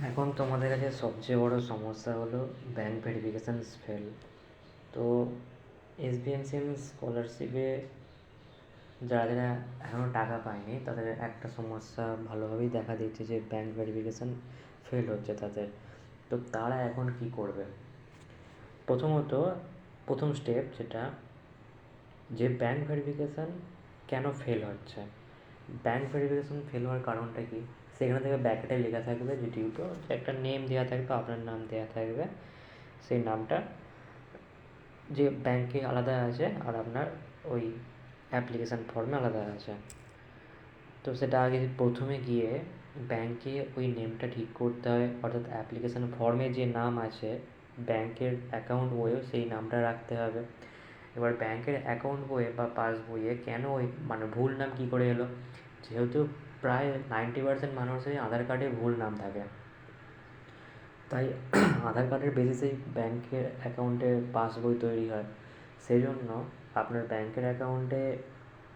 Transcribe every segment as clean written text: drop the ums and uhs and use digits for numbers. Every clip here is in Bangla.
এখন তোমাদের কাছে সবচেয়ে বড় সমস্যা হলো ব্যাংক ভেরিফিকেশান ফেল। তো এসবিএমসিএম স্কলারশিপে যারা যারা এখনও টাকা পায়নি তাদের একটা সমস্যা ভালোভাবেই দেখা দিচ্ছে যে ব্যাংক ভেরিফিকেশান ফেল হচ্ছে তাদের। তো তারা এখন কি করবে? প্রথমত, প্রথম স্টেপ যেটা, যে ব্যাংক ভেরিফিকেশান কেন ফেল হচ্ছে, ব্যাংক ভেরিফিকেশান ফেল হওয়ার কারণটা কি, সেখানে থেকে ব্যাকেটে লেখা থাকবে যে ডিউ টু একটা নেম দেওয়া থাকবে, আপনার নাম দেওয়া থাকবে। সেই নামটা যে ব্যাংকে আলাদা আছে আর আপনার ওই অ্যাপ্লিকেশান ফর্মে আলাদা আছে। তো সেটা আগে প্রথমে গিয়ে ব্যাংকে ওই নেমটা ঠিক করতে হয়, অর্থাৎ অ্যাপ্লিকেশান ফর্মে যে নাম আছে ব্যাংকের অ্যাকাউন্ট বইয়েও সেই নামটা রাখতে হবে। এবার ব্যাংকের অ্যাকাউন্ট বইয়ে বা পাসবইয়ে কেন ওই মানে ভুল নাম কী করে এলো? যেহেতু প্রায় 90% মানুষেরই আধার কার্ডে ভুল নাম থাকে, তাই আধার কার্ডের বেসিসেই ব্যাংকের অ্যাকাউন্টে পাসবই তৈরি হয়। সেই জন্য আপনার ব্যাংকের অ্যাকাউন্টে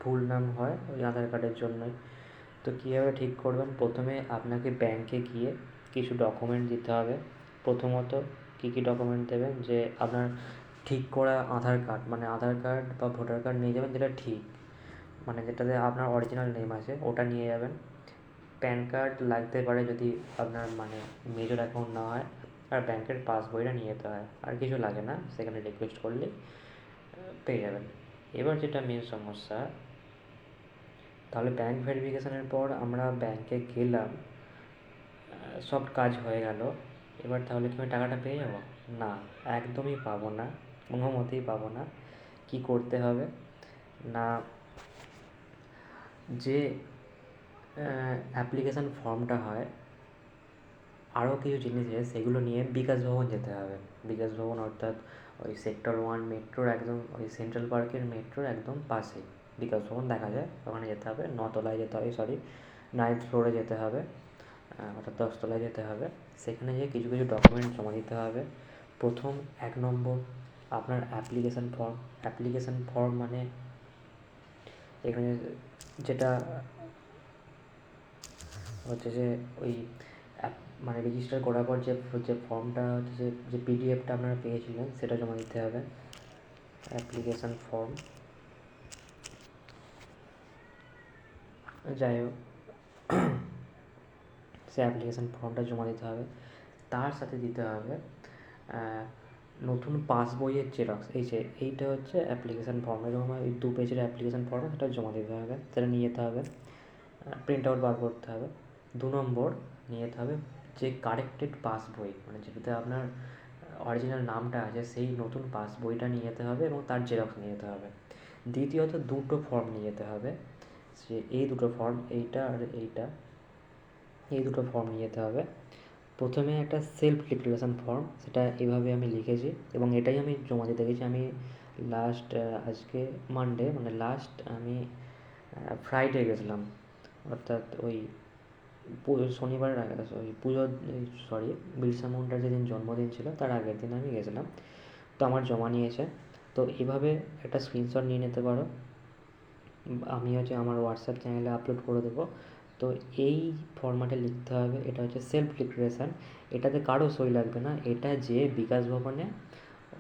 ভুল নাম হয় ওই আধার কার্ডের জন্যই। তো কীভাবে ঠিক করবেন? প্রথমে আপনাকে ব্যাংকে গিয়ে কিছু ডকুমেন্ট দিতে হবে। প্রথমত কী কী ডকুমেন্ট দেবেন? যে আপনার ঠিক করা আধার কার্ড, মানে আধার কার্ড বা ভোটার কার্ড নিয়ে যাবেন যেটা ঠিক, মানে যেটাতে আপনার অরিজিনাল নেম আছে ওটা নিয়ে যাবেন। প্যান কার্ড লাগতে পারে যদি আপনার মানে মেজর অ্যাকাউন্ট না হয়, আর ব্যাংকের পাসবইটা নিয়ে যেতে হয়। আর কিছু লাগে না, সেখানে রিকোয়েস্ট করলেই পেয়ে যাবেন। এবার যেটা মেন সমস্যা, তাহলে ব্যাংক ভেরিফিকেশানের পর আমরা ব্যাংকে গেলাম, সব কাজ হয়ে গেল, এবার তাহলে কি আমি টাকাটা পেয়ে যাব? না, একদমই পাবো না, কোনো মতেই পাবো না। কী করতে হবে না, যে অ্যাপ্লিকেশান ফর্মটা হয়, আরও কিছু জিনিস আছে সেগুলো নিয়ে বিকাশ ভবন যেতে হবে। বিকাশ ভবন অর্থাৎ ওই সেক্টর 1 মেট্রোর একদম, ওই সেন্ট্রাল পার্কের মেট্রোর একদম পাশেই বিকাশ ভবন দেখা যায়, ওখানে যেতে হবে। 9তলায় যেতে হবে, সরি 9th ফ্লোরে যেতে হবে, অর্থাৎ 10তলায় যেতে হবে। সেখানে গিয়ে কিছু কিছু ডকুমেন্ট জমা দিতে হবে। প্রথম 1 নম্বর আপনার অ্যাপ্লিকেশান ফর্ম। অ্যাপ্লিকেশান ফর্ম মানে এখানে যেটা হচ্ছে যে ওই মানে রেজিস্টার করার পর যে যে ফর্মটা হচ্ছে, যে পিডিএফটা আপনারা পেয়েছিলেন সেটা জমা দিতে হবে। অ্যাপ্লিকেশান ফর্ম, যাই হোক, সে অ্যাপ্লিকেশান ফর্মটা জমা দিতে হবে। তার সাথে দিতে হবে নতুন পাসবইয়ের জেরক্স। এই যে এইটা হচ্ছে অ্যাপ্লিকেশান ফর্ম, এরকম ওই 2 পেজের অ্যাপ্লিকেশান ফর্ম, সেটা জমা দিতে হবে, সেটা নিয়ে যেতে হবে, প্রিন্ট আউট বার করতে হবে। 2 নম্বর নিয়ে যেতে হবে যে কারেক্টেড পাসবই, মানে যেটাতে আপনার অরিজিনাল নামটা আছে সেই নতুন পাসবইটা নিয়ে যেতে হবে এবং তার জেরক্স নিয়ে যেতে হবে। দ্বিতীয়ত 2টো ফর্ম নিয়ে যেতে হবে, যে এই 2টো ফর্ম, এইটা আর এইটা, এই 2টো ফর্ম নিয়ে যেতে হবে। প্রথমে একটা সেলফ ডিক্লারেশান ফর্ম, সেটা এভাবে আমি লিখেছি এবং এটাই আমি জমা দিতে গেছি। আমি লাস্ট আজকে মানডে, মানে লাস্ট আমি ফ্রাইডে গেছিলাম, অর্থাৎ ওই শনিবারের আগে, ওই পুজোর, সরি বিরসা মুন্ডার যেদিন জন্মদিন ছিল তার আগের দিন আমি গেছিলাম। তো আমার জমা নিয়েছে। তো এভাবে একটা স্ক্রিনশট নিয়ে নিতে পারো, আমি হচ্ছে আমার হোয়াটসঅ্যাপ চ্যানেলে আপলোড করে দেবো। তো এই ফরম্যাটে লিখতে হবে, এটা হচ্ছে সেলফ ডিক্লারেশান। এটাতে কারো সই লাগবে না, এটা যে বিকাশ ভবনে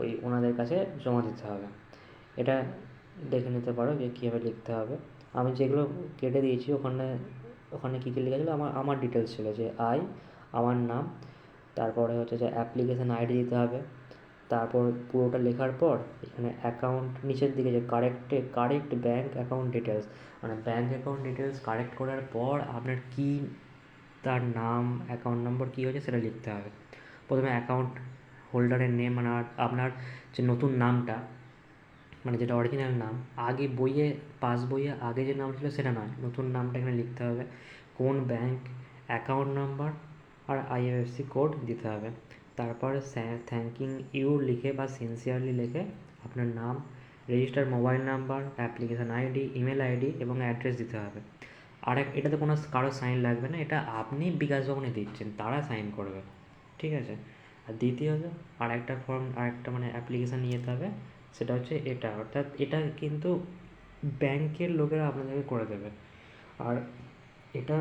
ওই ওনাদের কাছে জমা দিতে হবে। এটা দেখে নিতে পারো যে কীভাবে লিখতে হবে। আমি যেগুলো কেটে দিয়েছি ওখানে, ওখানে কী কী লেখা ছিল, আমার আমার ডিটেলস ছিল, যে আমার নাম, তারপরে হচ্ছে যে অ্যাপ্লিকেশান আইডি দিতে হবে। তারপর পুরোটা লেখার পর এখানে অ্যাকাউন্ট নিচের দিকে যে কারেক্ট ব্যাঙ্ক অ্যাকাউন্ট ডিটেলস, মানে ব্যাঙ্ক অ্যাকাউন্ট ডিটেলস কারেক্ট করার পর আপনার কী, তার নাম, অ্যাকাউন্ট নম্বর কী হয়েছে সেটা লিখতে হবে। প্রথমে অ্যাকাউন্ট হোল্ডারের নেম, মানে আপনার যে নতুন নামটা, মানে যেটা অরিজিনাল নাম, আগে বইয়ে পাসবইয়ে আগে যে নাম ছিল সেটা নয়, নতুন নামটা এখানে লিখতে হবে। কোন ব্যাঙ্ক, অ্যাকাউন্ট নাম্বার আর আইএফএসসি কোড দিতে হবে। তারপরে থ্যাঙ্কিং ইউ লিখে বা সিনসিয়ারলি লিখে আপনার নাম, register mobile number, application ID, email ID এবং অ্যাড্রেস দিতে হবে। আর এটাতে কোনো কারো সাইন লাগবে না, এটা আপনি বিকাশ ভবনে দিচ্ছেন, তারা সাইন করবে, ঠিক আছে? আর দ্বিতীয়ত আরেকটা ফর্ম, আরেকটা মানে অ্যাপ্লিকেশান নিয়ে যেতে হবে, সেটা হচ্ছে এটা, অর্থাৎ এটা কিন্তু ব্যাংকের লোকেরা আপনাদেরকে করে দেবে। আর এটা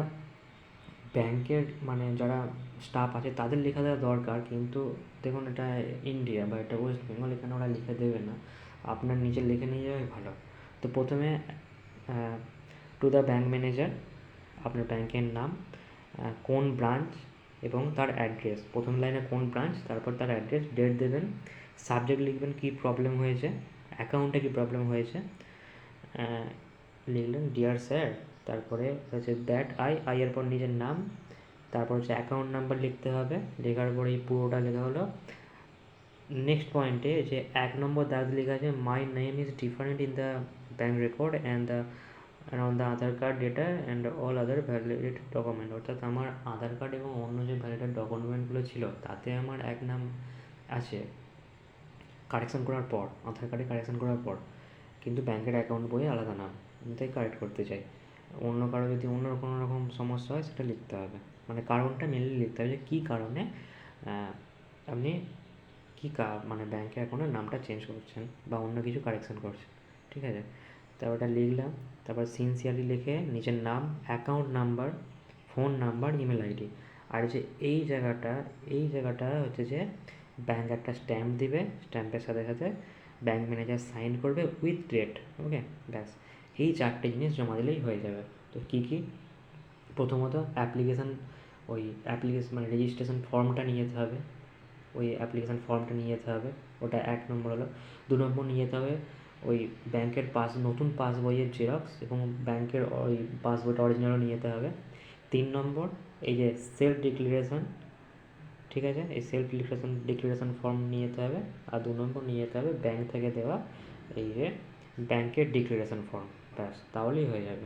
ব্যাংকের মানে যারা স্টাফ আছে তাদের লেখা দেওয়া দরকার, কিন্তু দেখুন এটা ইন্ডিয়া বা এটা ওয়েস্ট বেঙ্গল, এখানে ওরা লিখে দেবে না, আপনার নিজে লিখে নিয়ে যাওয়াই ভালো। তো প্রথমে টু দ্য ব্যাংক ম্যানেজার, আপনার ব্যাংকের নাম, কোন ব্রাঞ্চ এবং তার অ্যাড্রেস, প্রথম লাইনে কোন ব্রাঞ্চ, তারপর তার অ্যাড্রেস, ডেট দেবেন, সাবজেক্ট লিখবেন কী প্রবলেম হয়েছে, অ্যাকাউন্টে কী প্রবলেম হয়েছে, লিখলেন ডিয়ার স্যার, তারপরে হচ্ছে দ্যাট আই এর পর নিজের নাম, তারপর হচ্ছে অ্যাকাউন্ট নাম্বার লিখতে হবে, লেখার পরে এই পুরোটা লেখা হলো। নেক্সট পয়েন্টে যে 1 নম্বর দাগ লেখা আছে, my name is different in the bank record and on the Aadhaar card data and all other validated document, অর্থাৎ আমার আধার কার্ড এবং অন্য যে ভ্যালিডেড ডকুমেন্টগুলো ছিল তাতে আমার এক নাম আছে কারেকশান করার পর, আধার কার্ডে কারেকশান করার পর, কিন্তু ব্যাংকের অ্যাকাউন্ট বইয়ে আলাদা নাম, তাই কারেক্ট করতে চাই। অন্য কারো যদি অন্য কোনো রকম সমস্যা হয় সেটা লিখতে হবে, মানে কারণটা মেনলি লিখতে হবে যে কী কারণে আপনি মানে ব্যাংকে অ্যাকাউন্টের নামটা চেঞ্জ করছেন বা অন্য কিছু কারেকশান করছেন, ঠিক আছে। তারপর ওটা লিখলাম, তারপর সিনসিয়ারলি লিখে নিজের নাম, account number, phone number, email ID, আর যে এই জায়গাটা হচ্ছে যে ব্যাংক একটা স্ট্যাম্প দিবে, স্ট্যাম্পের সাথে সাথে ব্যাংক ম্যানেজার সাইন করবে উইথ ডেট, ওকে, ব্যাস এই 4টে জিনিস জমা দিলেই হয়ে যাবে। তো কী কী, প্রথমত অ্যাপ্লিকেশন মানে রেজিস্ট্রেশন ফর্মটা নিয়ে যেতে হবে, ওই অ্যাপ্লিকেশান ফর্মটা নিয়ে যেতে হবে, ওটা 1 নম্বর হলো। 2 নম্বর নিয়ে যেতে হবে ওই ব্যাংকের নতুন পাসবইয়ের জেরক্স এবং ব্যাংকের ওই পাসবইটা অরিজিনালও নিয়ে যেতে হবে। 3 নম্বর এই যে সেলফ ডিক্লারেশন, ঠিক আছে, এই সেলফ ডিক্লারেশন ফর্ম নিয়ে যেতে হবে। আর 2 নম্বর নিয়ে যেতে হবে ব্যাংক থেকে দেওয়া এই যে ব্যাংকের ডিক্লারেশন ফর্ম, ব্যাস তাহলেই হয়ে যাবে।